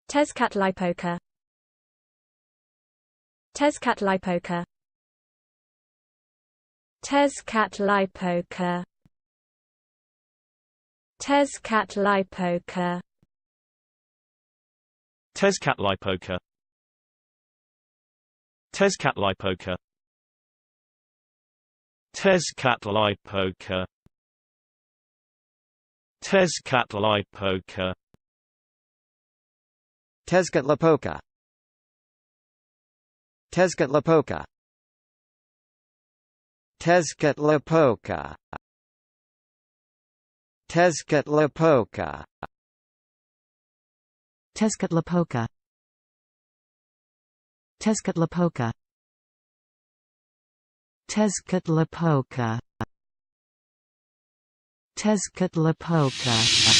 Tezcatlipoca. Tezcatlipoca. Tezcatlipoca. Tezcatlipoca. Tezcatlipoca. Tezcatlipoca. Tezcatlipoca. Tezcatlipoca. Tezcatlipoca. Tezcatlipoca. Tezcatlipoca. Tezcatlipoca. Tezcatlipoca. Tezcatlipoca. Tezcatlipoca. Tezcatlipoca.